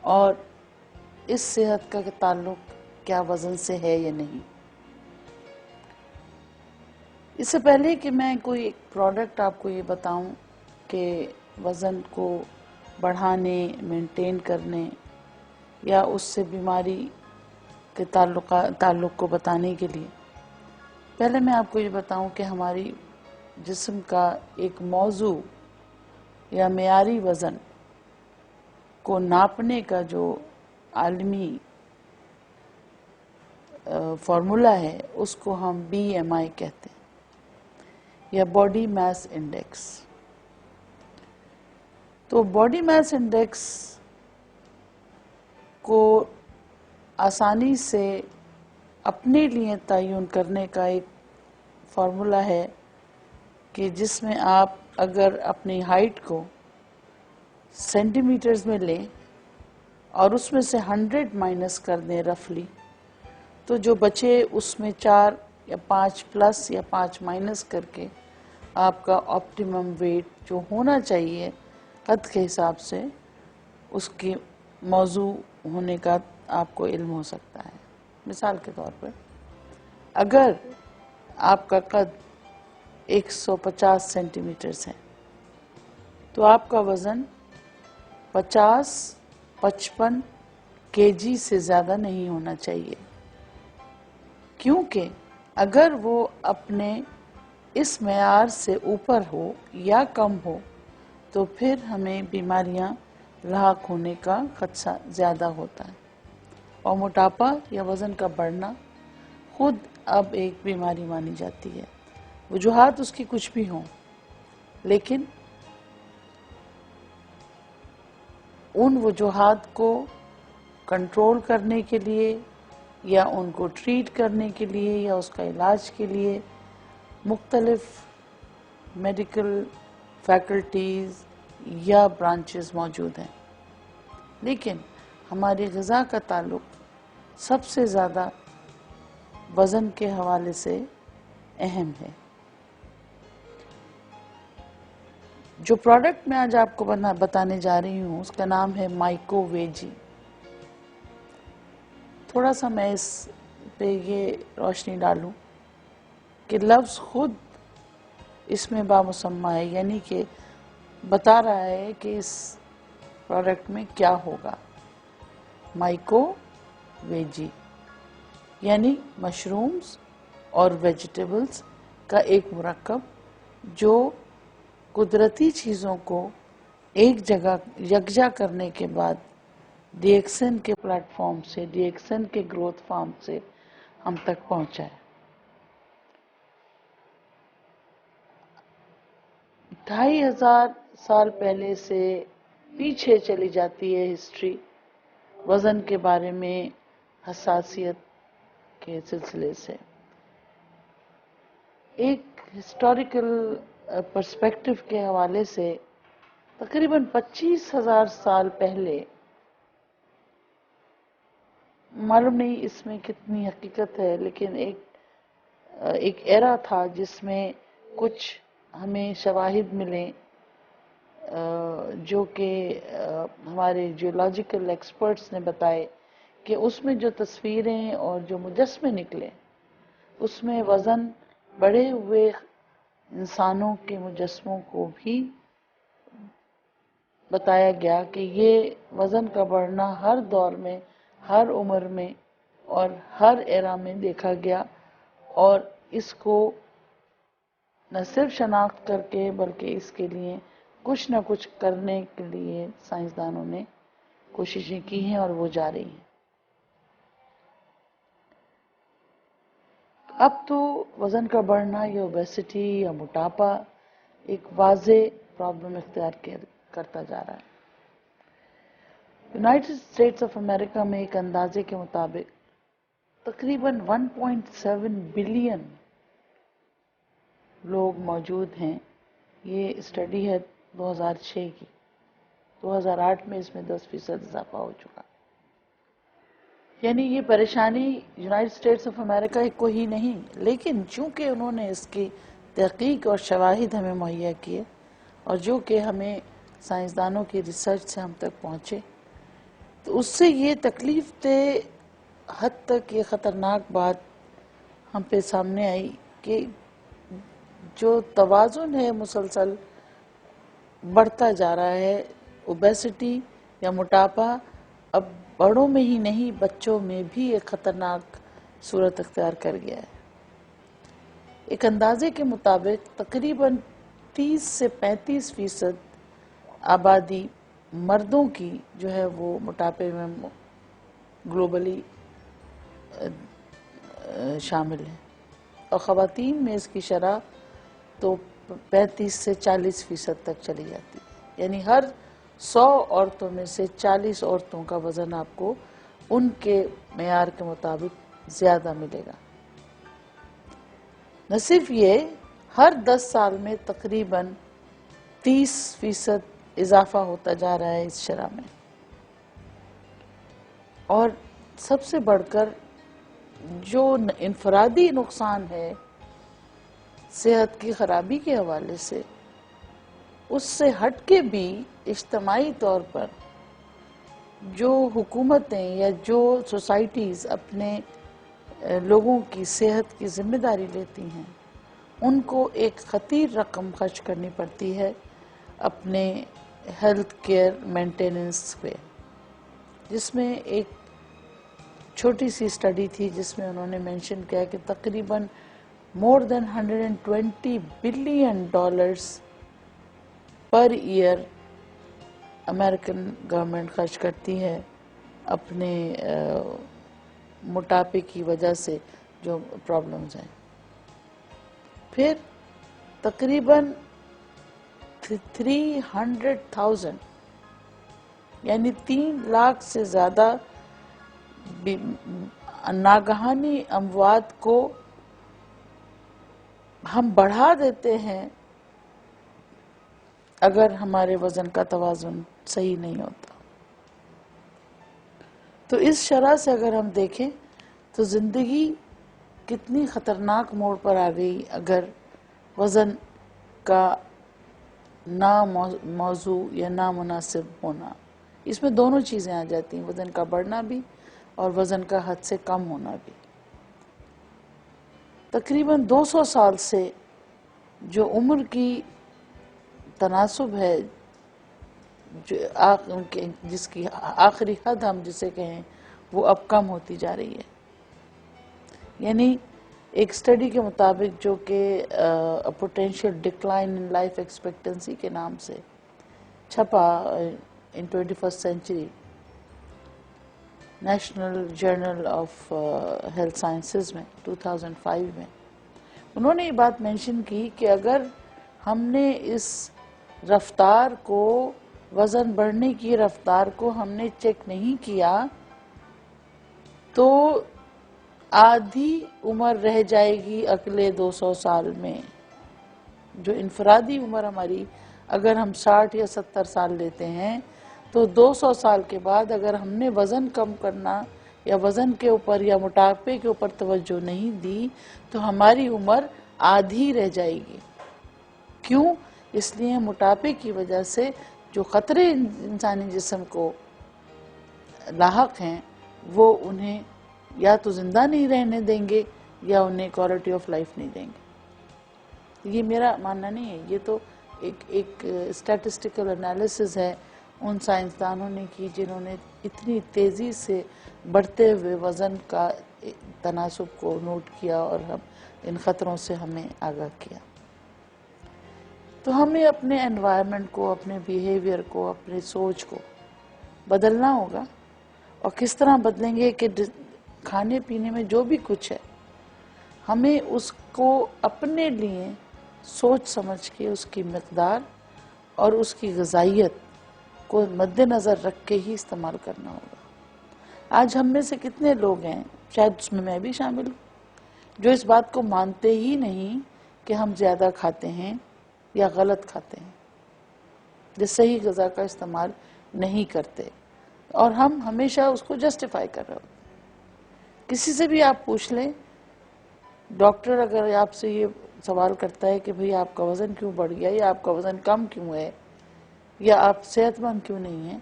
اور اس صحت کا تعلق کیا وزن سے ہے یا نہیں۔ اس سے پہلے کہ میں کوئی ایک پروڈکٹ آپ کو یہ بتاؤں کہ وزن کو بڑھانے، مینٹین کرنے یا اس سے بیماری کے تعلق کو بتانے کے لیے پہلے میں آپ کو یہ بتاؤں کہ ہماری جسم کا ایک موضوع یا معیاری وزن کو ناپنے کا جو عالمی فارمولا ہے اس کو ہم BMI کہتے ہیں یا باڈی میس انڈیکس۔ تو باڈی میس انڈیکس کو آسانی سے اپنے لیے تعین کرنے کا ایک فارمولا ہے کہ جس میں آپ اگر اپنی ہائٹ کو سینٹی میٹرز میں لیں اور اس میں سے 100 مائنس کر دیں رفلی، تو جو بچے اس میں 4 یا 5 پلس یا 5 مائنس کر کے آپ کا آپٹیمم ویٹ جو ہونا چاہیے قد کے حساب سے اس کی موضوع ہونے کا آپ کو علم ہو سکتا ہے۔ مثال کے طور پر اگر آپ کا قد 150 سینٹی میٹرز ہے تو آپ کا وزن 55 kg سے زیادہ نہیں ہونا چاہیے، کیونکہ اگر وہ اپنے اس معیار سے اوپر ہو یا کم ہو تو پھر ہمیں بیماریاں لاحق ہونے کا خدشہ زیادہ ہوتا ہے، اور موٹاپا یا وزن کا بڑھنا خود اب ایک بیماری مانی جاتی ہے۔ وجوہات اس کی کچھ بھی ہوں، لیکن ان وجوہات کو کنٹرول کرنے کے لیے یا ان کو ٹریٹ کرنے کے لیے یا اس کا علاج کے لیے مختلف میڈیکل فیکلٹیز یا برانچز موجود ہیں، لیکن ہماری غذا کا تعلق سب سے زیادہ وزن کے حوالے سے اہم ہے۔ جو پروڈکٹ میں آج آپ کو بتانے جا رہی ہوں اس کا نام ہے مائکو ویجی۔ تھوڑا سا میں اس پہ یہ روشنی ڈالوں کہ لفظ خود اس میں بامسمہ ہے، یعنی کہ بتا رہا ہے کہ اس پروڈکٹ میں کیا ہوگا۔ مائکو ویجی یعنی مشرومز اور ویجیٹیبلز کا ایک مرکب جو قدرتی چیزوں کو ایک جگہ یکجا کرنے کے بعد ڈی ایکسن کے پلیٹ فارم سے، ڈی ایکسن کے گروتھ فارم سے ہم تک پہنچا ہے۔ 2500 سال پہلے سے پیچھے چلی جاتی ہے ہسٹری وزن کے بارے میں حساسیت کے سلسلے سے۔ ایک ہسٹوریکل پرسپیکٹو کے حوالے سے تقریباً 25,000 سال پہلے، معلوم نہیں اس میں کتنی حقیقت ہے، لیکن ایک ایرا تھا جس میں کچھ ہمیں شواہد ملیں جو کہ ہمارے جیولوجیکل ایکسپرٹس نے بتائے کہ اس میں جو تصویریں اور جو مجسمے نکلے اس میں وزن بڑھے ہوئے انسانوں کے مجسموں کو بھی بتایا گیا کہ یہ وزن کا بڑھنا ہر دور میں، ہر عمر میں اور ہر ایرا میں دیکھا گیا، اور اس کو نہ صرف شناخت کر کے بلکہ اس کے لیے کچھ نہ کچھ کرنے کے لیے سائنسدانوں نے کوششیں کی ہیں اور وہ جاری ہیں۔ اب تو وزن کا بڑھنا یا اوبیسٹی یا موٹاپا ایک واضح پرابلم اختیار کرتا جا رہا ہے۔ یونائٹڈ اسٹیٹس آف امریکہ میں ایک اندازے کے مطابق تقریباً 1.7 بلین لوگ موجود ہیں۔ یہ اسٹڈی ہے 2006 کی۔ 2008 میں اس میں 10% اضافہ ہو چکا۔ یعنی یہ پریشانی یونائٹڈ اسٹیٹس آف امریکہ کو ہی نہیں، لیکن چونکہ انہوں نے اس کی تحقیق اور شواہد ہمیں مہیا کیے، اور جو کہ ہمیں سائنسدانوں کی ریسرچ سے ہم تک پہنچے، تو اس سے یہ تکلیف دہ حد تک یہ خطرناک بات ہم پہ سامنے آئی کہ جو توازن ہے مسلسل بڑھتا جا رہا ہے، اوبیسٹی یا موٹاپا اب بڑوں میں ہی نہیں بچوں میں بھی ایک خطرناک صورت اختیار کر گیا ہے۔ ایک اندازے کے مطابق تقریباً 30 سے 35% آبادی مردوں کی جو ہے وہ موٹاپے میں گلوبلی شامل ہے، اور خواتین میں اس کی شرح تو 35 سے 40% تک چلی جاتی ہے۔ یعنی ہر 100 عورتوں میں سے 40 عورتوں کا وزن آپ کو ان کے معیار کے مطابق زیادہ ملے گا۔ نہ صرف یہ، ہر 10 سال میں تقریباً 30% اضافہ ہوتا جا رہا ہے اس شرح میں۔ اور سب سے بڑھ کر جو انفرادی نقصان ہے صحت کی خرابی کے حوالے سے، اس سے ہٹ کے بھی اجتماعی طور پر جو حکومتیں یا جو سوسائٹیز اپنے لوگوں کی صحت کی ذمہ داری لیتی ہیں، ان کو ایک خطیر رقم خرچ کرنی پڑتی ہے اپنے ہیلتھ کیئر مینٹیننس پہ، جس میں ایک چھوٹی سی اسٹڈی تھی جس میں انہوں نے مینشن کیا کہ تقریباً more than $120 billion per year American government خرچ کرتی ہے اپنے موٹاپے کی وجہ سے جو پرابلمز ہیں۔ پھر تقریباً 300,000 یعنی 3 لاکھ سے زیادہ ناگہانی اموات کو ہم بڑھا دیتے ہیں اگر ہمارے وزن کا توازن صحیح نہیں ہوتا۔ تو اس شرح سے اگر ہم دیکھیں تو زندگی کتنی خطرناک موڑ پر آ گئی اگر وزن کا موضوع یا نامناسب ہونا۔ اس میں دونوں چیزیں آ جاتی ہیں، وزن کا بڑھنا بھی اور وزن کا حد سے کم ہونا بھی۔ تقریباً 200 سال سے جو عمر کی تناسب ہے، جس کی آخری حد ہم جسے کہیں، وہ اب کم ہوتی جا رہی ہے۔ یعنی ایک اسٹڈی کے مطابق جو کہ potential decline in life expectancy کے نام سے چھپا in 21st century national journal of health sciences میں 2005 میں، انہوں نے یہ بات مینشن کی کہ اگر ہم نے اس رفتار کو، وزن بڑھنے کی رفتار کو ہم نے چیک نہیں کیا تو آدھی عمر رہ جائے گی اگلے 200 سال میں۔ جو انفرادی عمر ہماری اگر ہم 60 یا 70 سال لیتے ہیں تو 200 سال کے بعد اگر ہم نے وزن کم کرنا یا وزن کے اوپر یا موٹاپے کے اوپر توجہ نہیں دی تو ہماری عمر آدھی رہ جائے گی۔ کیوں؟ اس لیے موٹاپے کی وجہ سے جو خطرے انسانی جسم کو لاحق ہیں وہ انہیں یا تو زندہ نہیں رہنے دیں گے یا انہیں کوالٹی آف لائف نہیں دیں گے۔ یہ میرا ماننا نہیں ہے، یہ تو ایک اسٹیٹسٹیکل انالیسز ہے ان سائنسدانوں نے کی جنہوں نے اتنی تیزی سے بڑھتے ہوئے وزن کا تناسب کو نوٹ کیا اور ہم ان خطروں سے ہمیں آگاہ کیا۔ تو ہمیں اپنے انوائرمنٹ کو، اپنے بیہیویئر کو، اپنی سوچ کو بدلنا ہوگا، اور کس طرح بدلیں گے کہ کھانے پینے میں جو بھی کچھ ہے ہمیں اس کو اپنے لیے سوچ سمجھ کے اس کی مقدار اور اس کی غذائیت کو مد نظر رکھ کے ہی استعمال کرنا ہوگا۔ آج ہم میں سے کتنے لوگ ہیں، شاید اس میں بھی شامل ہوں، جو اس بات کو مانتے ہی نہیں کہ ہم زیادہ کھاتے ہیں یا غلط کھاتے ہیں، جو صحیح غذا کا استعمال نہیں کرتے، اور ہم ہمیشہ اس کو جسٹیفائی کر رہے ہوتے ہیں۔ کسی سے بھی آپ پوچھ لیں، ڈاکٹر اگر آپ سے یہ سوال کرتا ہے کہ بھئی آپ کا وزن کیوں بڑھ گیا، یا آپ کا وزن کم کیوں ہے، یا آپ صحت مند کیوں نہیں ہیں،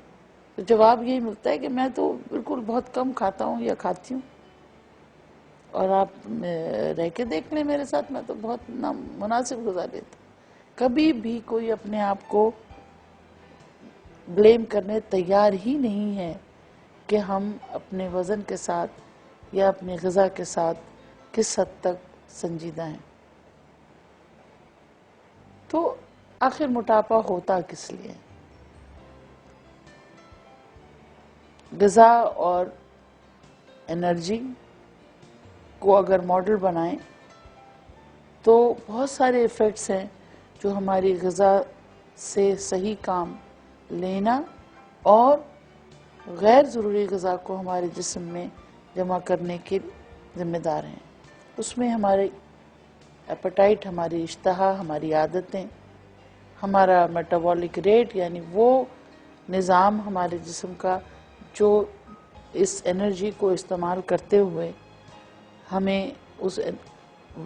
تو جواب یہی ملتا ہے کہ میں تو بالکل بہت کم کھاتا ہوں یا کھاتی ہوں، اور آپ رہ کے دیکھ لیں میرے ساتھ، میں تو بہت مناسب غذا لیتا ہوں۔ کبھی بھی کوئی اپنے آپ کو بلیم کرنے تیار ہی نہیں ہے کہ ہم اپنے وزن کے ساتھ یا اپنی غذا کے ساتھ کس حد تک سنجیدہ ہیں۔ تو آخر موٹاپا ہوتا کس لیے؟ غذا اور انرجی کو اگر ماڈل بنائیں تو بہت سارے ایفیکٹس ہیں جو ہماری غذا سے صحیح کام لینا اور غیر ضروری غذا کو ہمارے جسم میں جمع کرنے کے ذمہ دار ہیں۔ اس میں ہمارے ایپیٹائٹ، ہماری اشتہا، ہماری عادتیں، ہمارا میٹابولک ریٹ، یعنی وہ نظام ہمارے جسم کا جو اس انرجی کو استعمال کرتے ہوئے ہمیں اس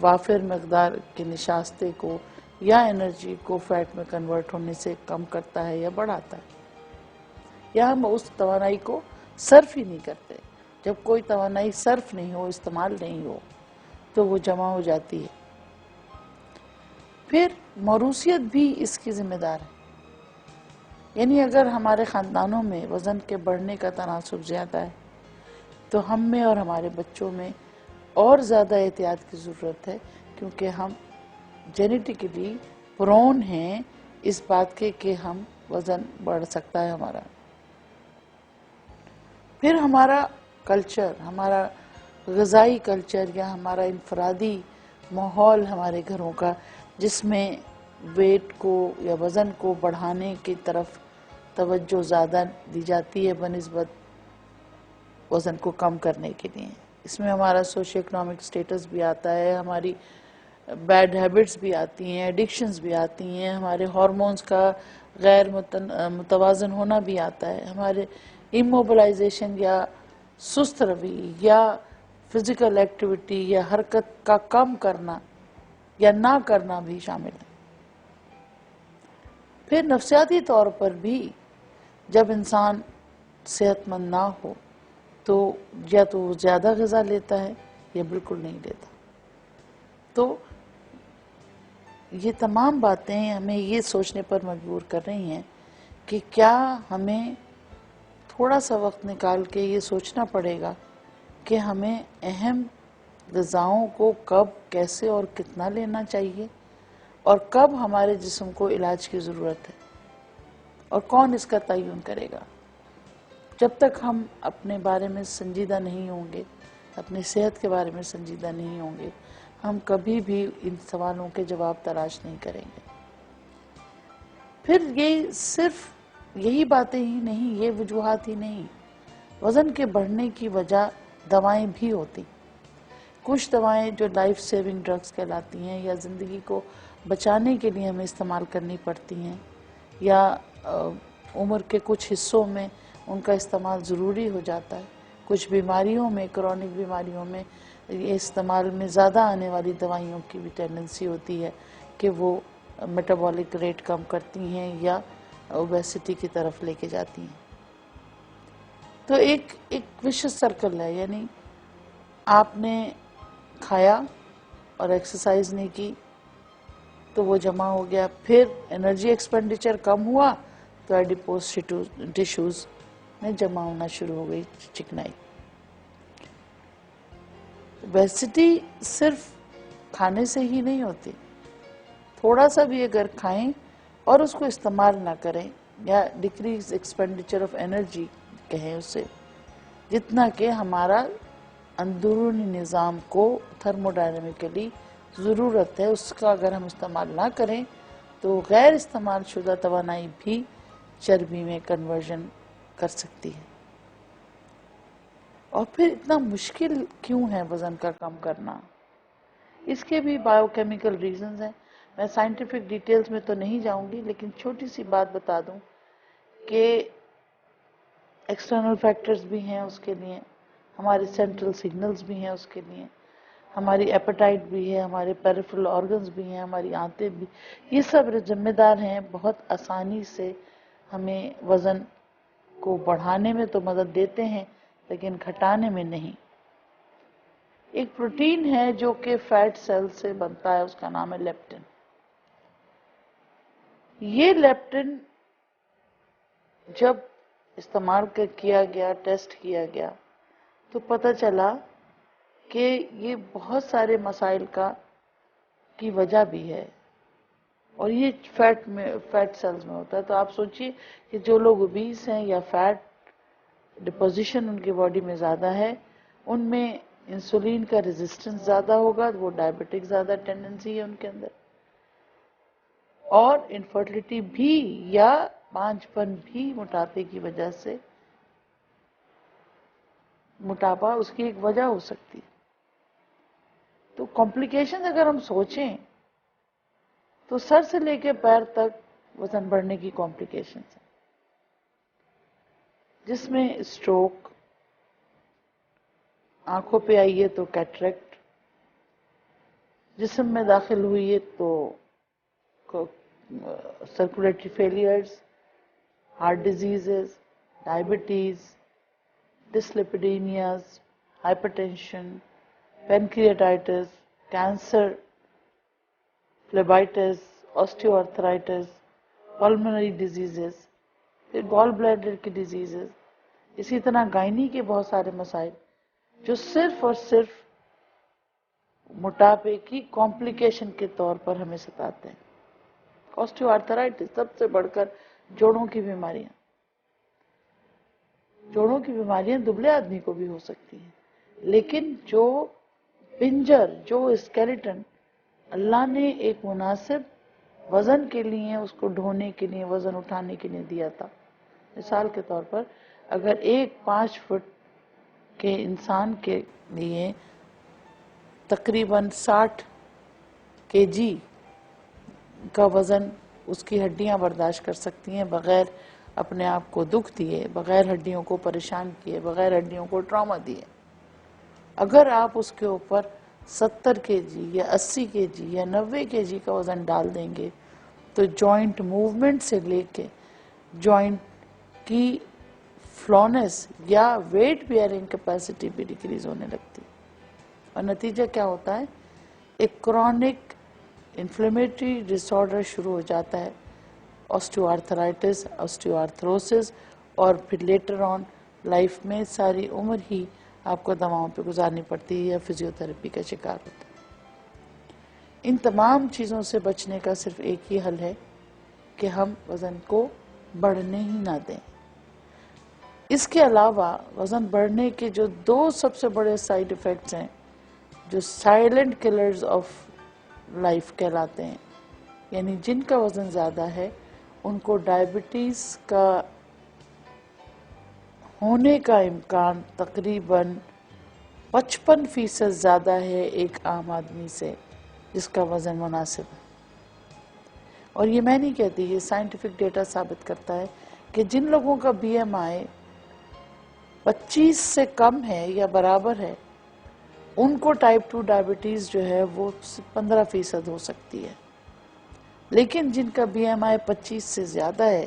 وافر مقدار کے نشاستے کو یا انرجی کو فیٹ میں کنورٹ ہونے سے کم کرتا ہے یا بڑھاتا ہے، یا ہم اس توانائی کو صرف ہی نہیں کرتے۔ جب کوئی توانائی صرف نہیں ہو، استعمال نہیں ہو، تو وہ جمع ہو جاتی ہے۔ پھر موروثیت بھی اس کی ذمہ دار ہے، یعنی اگر ہمارے خاندانوں میں وزن کے بڑھنے کا تناسب زیادہ ہے تو ہم میں اور ہمارے بچوں میں اور زیادہ احتیاط کی ضرورت ہے، کیونکہ ہم جینیٹیکلی پرون ہیں اس بات کے کہ ہم وزن بڑھ سکتا ہے ہمارا۔ پھر ہمارا کلچر، ہمارا غذائی کلچر یا ہمارا انفرادی ماحول ہمارے گھروں کا، جس میں ویٹ کو یا وزن کو بڑھانے کی طرف توجہ زیادہ دی جاتی ہے بنسبت وزن کو کم کرنے کے لیے۔ اس میں ہمارا سوشو اکنامک سٹیٹس بھی آتا ہے، ہماری بیڈ ہیبٹس بھی آتی ہیں، ایڈکشنز بھی آتی ہیں، ہمارے ہارمونز کا غیر متوازن ہونا بھی آتا ہے، ہمارے اموبلائزیشن یا سست روی یا فزیکل ایکٹیویٹی یا حرکت کا کم کرنا یا نہ کرنا بھی شامل ہے۔ پھر نفسیاتی طور پر بھی جب انسان صحت مند نہ ہو تو یا تو وہ زیادہ غذا لیتا ہے یا بالکل نہیں لیتا۔ تو یہ تمام باتیں ہمیں یہ سوچنے پر مجبور کر رہی ہیں کہ کیا ہمیں تھوڑا سا وقت نکال کے یہ سوچنا پڑے گا کہ ہمیں اہم غذاؤں کو کب، کیسے اور کتنا لینا چاہیے، اور کب ہمارے جسم کو علاج کی ضرورت ہے، اور کون اس کا تعین کرے گا۔ جب تک ہم اپنے بارے میں سنجیدہ نہیں ہوں گے، اپنی صحت کے بارے میں سنجیدہ نہیں ہوں گے، ہم کبھی بھی ان سوالوں کے جواب تلاش نہیں کریں گے۔ پھر یہ صرف یہی باتیں ہی نہیں، یہ وجوہات ہی نہیں، وزن کے بڑھنے کی وجہ دوائیں بھی ہوتی۔ کچھ دوائیں جو لائف سیونگ ڈرگز کہلاتی ہیں یا زندگی کو بچانے کے لیے ہمیں استعمال کرنی پڑتی ہیں، یا عمر کے کچھ حصوں میں ان کا استعمال ضروری ہو جاتا ہے۔ کچھ بیماریوں میں، کرونک بیماریوں میں یہ استعمال میں زیادہ آنے والی دوائیوں کی بھی ٹینڈنسی ہوتی ہے کہ وہ میٹابولک ریٹ کم کرتی ہیں یا اوبیسٹی کی طرف لے کے جاتی ہیں۔ تو ایک وشس سرکل ہے، یعنی آپ نے کھایا اور ایکسرسائز نہیں کی تو وہ جمع ہو گیا، پھر انرجی ایکسپینڈیچر کم ہوا تو ایڈیپوز ٹیشوز میں جمع ہونا شروع ہو گئی چکنائی. اوبیسٹی صرف کھانے سے ہی نہیں ہوتی. تھوڑا سا بھی اگر کھائیں اور اس کو استعمال نہ کریں یا ڈیکریز ایکسپینڈیچر آف انرجی کہیں اسے، جتنا کہ ہمارا اندرونی نظام کو تھرمو ڈائنامکلی ضرورت ہے، اس کا اگر ہم استعمال نہ کریں تو غیر استعمال شدہ توانائی بھی چربی میں کنورژن کر سکتی ہے. اور پھر اتنا مشکل کیوں ہے وزن کا کم کرنا؟ اس کے بھی بائیو کیمیکل ریزنز ہیں. میں سائنٹیفک ڈیٹیلز میں تو نہیں جاؤں گی، لیکن چھوٹی سی بات بتا دوں کہ ایکسٹرنل فیکٹرز بھی ہیں اس کے لیے، ہمارے سینٹرل سگنلز بھی ہیں اس کے لیے، ہماری ایپیٹائٹ بھی ہے، ہمارے پیریفرل آرگنز بھی ہیں، ہماری آنتیں بھی، یہ سب ذمہ دار ہیں. بہت آسانی سے ہمیں وزن کو بڑھانے میں تو مدد دیتے ہیں لیکن گھٹانے میں نہیں. ایک پروٹین ہے جو کہ فیٹ سیل سے بنتا ہے، اس کا نام ہے لیپٹن. یہ لیپٹن جب استعمال کیا گیا، ٹیسٹ کیا گیا، تو پتہ چلا کہ یہ بہت سارے مسائل کی وجہ بھی ہے، اور یہ فیٹ سیلز میں ہوتا ہے. تو آپ سوچئے کہ جو لوگ اوبیس ہیں یا فیٹ ڈپوزیشن ان کی باڈی میں زیادہ ہے، ان میں انسولین کا ریزسٹنس زیادہ ہوگا، وہ ڈائبٹک زیادہ ٹینڈنسی ہے ان کے اندر، اور انفرٹیلٹی بھی یا بانجھ پن بھی موٹاپے کی وجہ سے، موٹاپا اس کی ایک وجہ ہو سکتی. تو کمپلیکیشن اگر ہم سوچیں تو سر سے لے کے پیر تک وزن بڑھنے کی کمپلیکیشنز ہیں، جس میں اسٹروک، آنکھوں پہ آئیے تو کیٹریکٹ، جسم میں داخل ہوئی ہے تو circulatory failures, heart diseases, diabetes, dyslipidaemias, hypertension, pancreatitis, cancer, phlebitis, osteoarthritis, pulmonary diseases, پھر گال بلیڈر کی ڈیزیزز، اسی طرح گائنی کے بہت سارے مسائل جو صرف اور صرف موٹاپے کی کمپلیکیشن کے طور پر ہمیں ستاتے ہیں. آسٹیو آرتھرائٹس، سب سے بڑھ کر جوڑوں کی بیماریاں. جوڑوں کی بیماریاں دبلے آدمی کو بھی ہو سکتی ہیں، لیکن جو پنجر، جو اسکیلیٹن اللہ نے ایک مناسب وزن کے لیے، اس کو ڈھونے کے لیے، وزن اٹھانے کے لیے دیا تھا. مثال کے طور پر اگر ایک 5 فٹ کے انسان کے لیے تقریباً 60 kg کا وزن اس کی ہڈیاں برداشت کر سکتی ہیں بغیر اپنے آپ کو دکھ دیے، بغیر ہڈیوں کو پریشان کیے، بغیر ہڈیوں کو ٹراما دیے، اگر آپ اس کے اوپر 70 kg یا 80 kg یا 90 kg کا وزن ڈال دیں گے تو جوائنٹ موومنٹ سے لے کے جوائنٹ کی فلونس یا ویٹ بیئرنگ کیپیسٹی بھی ڈیکریز ہونے لگتی. اور نتیجہ کیا ہوتا ہے؟ ایک کرونک انفلیمیٹری ڈس آرڈر شروع ہو جاتا ہے، آسٹیو آرتھرائٹس، آسٹیو آرتھروسس، اور پھر لیٹر آن لائف میں ساری عمر ہی آپ کو دواؤں پہ گزارنی پڑتی ہے یا فزیوتھراپی کا شکار ہوتا ہے. ان تمام چیزوں سے بچنے کا صرف ایک ہی حل ہے کہ ہم وزن کو بڑھنے ہی نہ دیں. اس کے علاوہ وزن بڑھنے کے جو 2 سب سے بڑے سائیڈ ایفیکٹس ہیں، جو سائلنٹ کلرز آف لائف کہلاتے ہیں، یعنی جن کا وزن زیادہ ہے ان کو ڈائبٹیز کا ہونے کا امکان تقریباً 55% زیادہ ہے ایک عام آدمی سے جس کا وزن مناسب ہے. اور یہ میں نہیں کہتی، یہ سائنٹیفک ڈیٹا ثابت کرتا ہے کہ جن لوگوں کا BMI 25 سے کم ہے یا برابر ہے، ان کو ٹائپ 2 ڈائبٹیز جو ہے وہ 15% ہو سکتی ہے. لیکن جن کا BMI 25 سے زیادہ ہے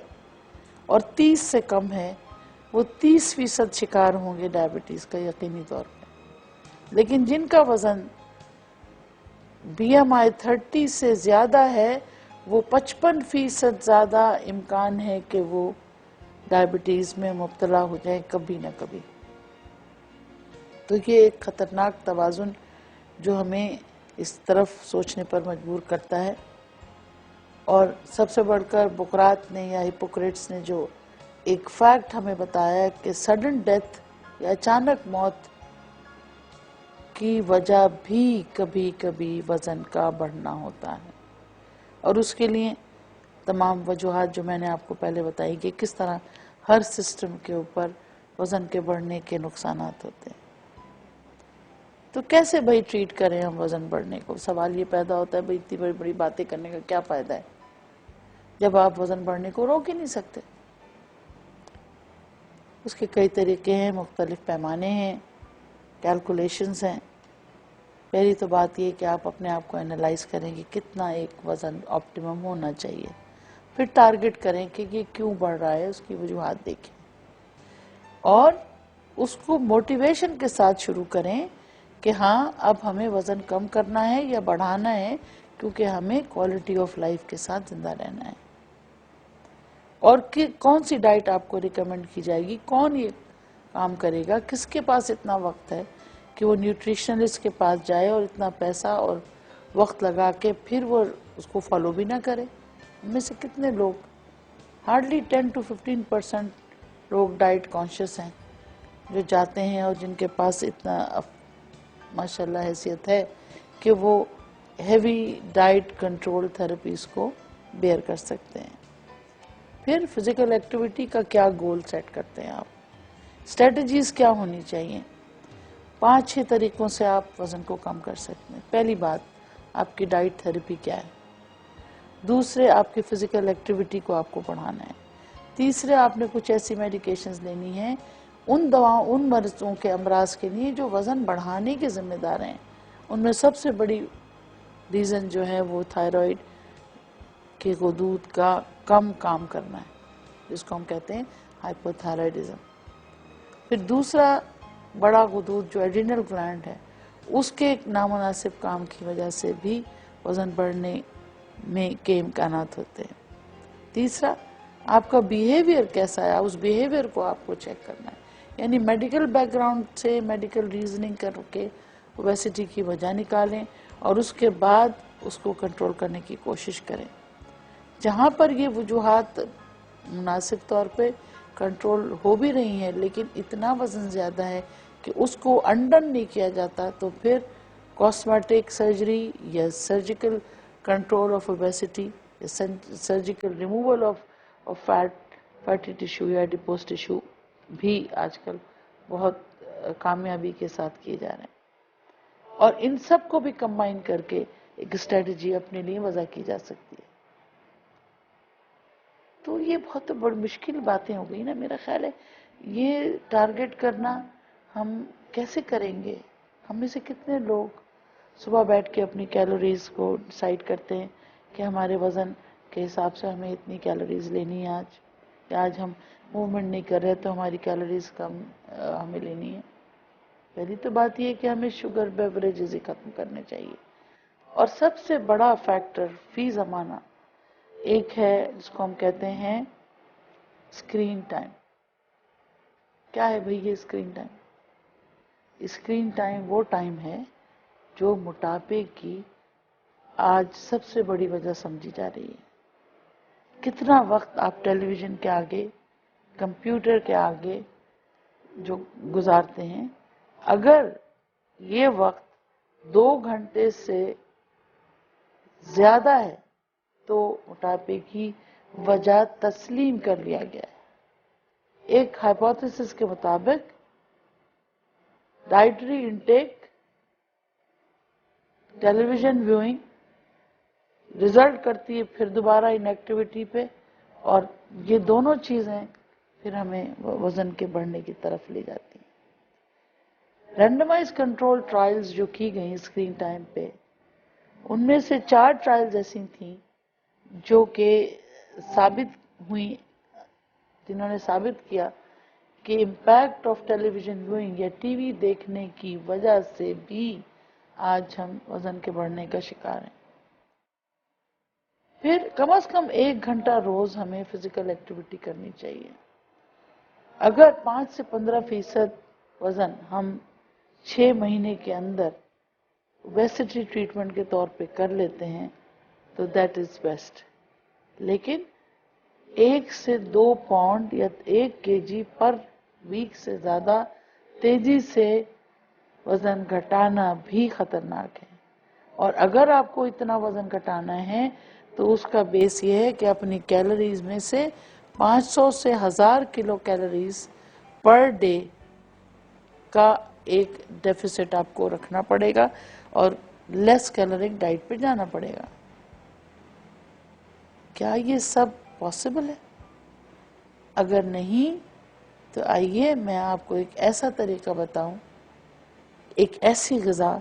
اور 30 سے کم ہے، وہ 30% شکار ہوں گے ڈائبٹیز کا یقینی طور پر. لیکن جن کا وزن BMI 30 سے زیادہ ہے وہ 55% زیادہ امکان ہے کہ وہ ڈائبٹیز میں مبتلا ہو جائیں کبھی نہ کبھی۔ تو یہ ایک خطرناک توازن جو ہمیں اس طرف سوچنے پر مجبور کرتا ہے۔ اور سب سے بڑھ کر بقرات نے یا ہپوکریٹس نے جو ایک فیکٹ ہمیں بتایا کہ سڈن ڈیتھ یا اچانک موت کی وجہ بھی کبھی کبھی وزن کا بڑھنا ہوتا ہے، اور اس کے لیے تمام وجوہات جو میں نے آپ کو پہلے بتائی کہ کس طرح ہر سسٹم کے اوپر وزن کے بڑھنے کے نقصانات ہوتے ہیں۔ تو کیسے بھائی ٹریٹ کریں ہم وزن بڑھنے کو؟ سوال یہ پیدا ہوتا ہے بھائی اتنی بڑی بڑی باتیں کرنے کا کیا فائدہ ہے جب آپ وزن بڑھنے کو روک ہی نہیں سکتے؟ اس کے کئی طریقے ہیں، مختلف پیمانے ہیں، کیلکولیشنز ہیں۔ پہلی تو بات یہ کہ آپ اپنے آپ کو انالائز کریں کہ کتنا ایک وزن آپٹیمم ہونا چاہیے، پھر ٹارگٹ کریں کہ یہ کیوں بڑھ رہا ہے، اس کی وجوہات دیکھیں، اور اس کو موٹیویشن کے ساتھ شروع کریں کہ ہاں اب ہمیں وزن کم کرنا ہے یا بڑھانا ہے، کیونکہ ہمیں کوالٹی آف لائف کے ساتھ زندہ رہنا ہے۔ اور کون سی ڈائٹ آپ کو ریکمینڈ کی جائے گی، کون یہ کام کرے گا، کس کے پاس اتنا وقت ہے کہ وہ نیوٹریشنسٹ کے پاس جائے اور اتنا پیسہ اور وقت لگا کے پھر وہ اس کو فالو بھی نہ کرے؟ ان میں سے کتنے لوگ، ہارڈلی 10 to 15% لوگ ڈائٹ کانشیس ہیں جو جاتے ہیں اور جن کے پاس اتنا ماشاءاللہ حیثیت ہے کہ وہ ہیوی ڈائٹ کنٹرول تھراپیز کو بیئر کر سکتے ہیں۔ پھر فزیکل ایکٹیویٹی کا کیا گول سیٹ کرتے ہیں آپ، اسٹریٹجیز کیا ہونی چاہیے؟ 5-6 طریقوں سے آپ وزن کو کم کر سکتے ہیں۔ پہلی بات، آپ کی ڈائٹ تھراپی کیا ہے؟ دوسرے، آپ کی فزیکل ایکٹیویٹی کو آپ کو بڑھانا ہے۔ تیسرے، آپ نے کچھ ایسی میڈیکیشنز لینی ہیں ان دواؤں، ان مرضوں کے امراض کے لیے جو وزن بڑھانے کے ذمہ دار ہیں۔ ان میں سب سے بڑی ریزن جو ہے وہ تھائرائیڈ کے غدود کا کم کام کرنا ہے، جس کو ہم کہتے ہیں ہائپو تھائرائیڈزم۔ پھر دوسرا بڑا غدود جو ایڈرینل گلینڈ ہے، اس کے نامناسب کام کی وجہ سے بھی وزن بڑھنے میں کے امکانات ہوتے ہیں۔ تیسرا، آپ کا بیہیویئر کیسا ہے، اس بیہیویئر کو آپ کو چیک کرنا ہے، یعنی میڈیکل بیک گراؤنڈ سے میڈیکل ریزننگ کر کے اوبیسٹی کی وجہ نکالیں اور اس کے بعد اس کو کنٹرول کرنے کی کوشش کریں۔ جہاں پر یہ وجوہات مناسب طور پہ کنٹرول ہو بھی رہی ہیں لیکن اتنا وزن زیادہ ہے کہ اس کو انڈن نہیں کیا جاتا، تو پھر کاسمیٹک سرجری یا سرجیکل کنٹرول آف اوبیسٹی یا surgical removal of fatty tissue یا ایڈیپوس ٹیشو بھی آج کل بہت کامیابی کے ساتھ کیے جا رہے ہیں، اور ان سب کو بھی کمبائن کر کے ایک اسٹریٹجی اپنے لیے وضع کی جا سکتی ہے۔ تو یہ بہت بڑی مشکل باتیں ہو گئی نا، میرا خیال ہے یہ ٹارگٹ کرنا ہم کیسے کریں گے؟ ہم میں سے کتنے لوگ صبح بیٹھ کے اپنی کیلوریز کو ڈیسائیڈ کرتے ہیں کہ ہمارے وزن کے حساب سے ہمیں اتنی کیلوریز لینی ہے آج، یا آج ہم موومنٹ نہیں کر رہے تو ہماری کیلوریز کم ہمیں لینی ہے۔ پہلی تو بات یہ ہے کہ ہمیں شوگر بیوریجز ہی ختم کرنے چاہیے، اور سب سے بڑا فیکٹر فی زمانہ ایک ہے جس کو ہم کہتے ہیں اسکرین ٹائم۔ کیا ہے بھئی یہ اسکرین ٹائم؟ اسکرین ٹائم وہ ٹائم ہے جو موٹاپے کی آج سب سے بڑی وجہ سمجھی جا رہی ہے۔ کتنا وقت آپ ٹیلی ویژن کے آگے، کمپیوٹر کے آگے جو گزارتے ہیں، اگر یہ وقت 2 گھنٹے سے زیادہ ہے تو موٹاپے کی وجہ تسلیم کر لیا گیا ہے۔ ایک ہائپوتھیسس کے مطابق ڈائٹری انٹیک، ٹیلی ویژن ویونگ ریزلٹ کرتی ہے پھر دوبارہ ان ایکٹیویٹی پہ، اور یہ دونوں چیزیں پھر ہمیں وزن کے بڑھنے کی طرف لے جاتی ہیں۔ رینڈمائز کنٹرول ٹرائلز جو کی گئیں اسکرین ٹائم پہ، ان میں سے 4 ٹرائلز ایسی تھیں جو کہ ثابت ہوئی، جنہوں نے ثابت کیا کہ امپیکٹ آف ٹیلی ویژن ویونگ یا ٹی وی دیکھنے کی وجہ سے بھی آج ہم وزن کے بڑھنے کا شکار ہیں۔ پھر کم از کم 1 گھنٹہ روز ہمیں فزیکل ایکٹیویٹی کرنی چاہیے. اگر 5 سے 15% وزن ہم 6 مہینے کے اندر اوبیسٹی ٹریٹمنٹ کے طور پہ کر لیتے ہیں تو دیٹ از بیسٹ. لیکن 1 سے 2 پاؤنڈ یا 1 kg پر ویک سے زیادہ تیزی سے وزن گھٹانا بھی خطرناک ہے. اور اگر آپ کو اتنا وزن گھٹانا ہے تو اس کا بیس یہ ہے کہ اپنی کیلوریز میں سے 500 سے 1000 کلو کیلوریز پر ڈے کا ایک ڈیفیسٹ آپ کو رکھنا پڑے گا اور لیس کیلورک ڈائٹ پہ جانا پڑے گا. کیا یہ سب پاسبل ہے؟ اگر نہیں تو آئیے میں آپ کو ایک ایسا طریقہ بتاؤں، ایک ایسی غذا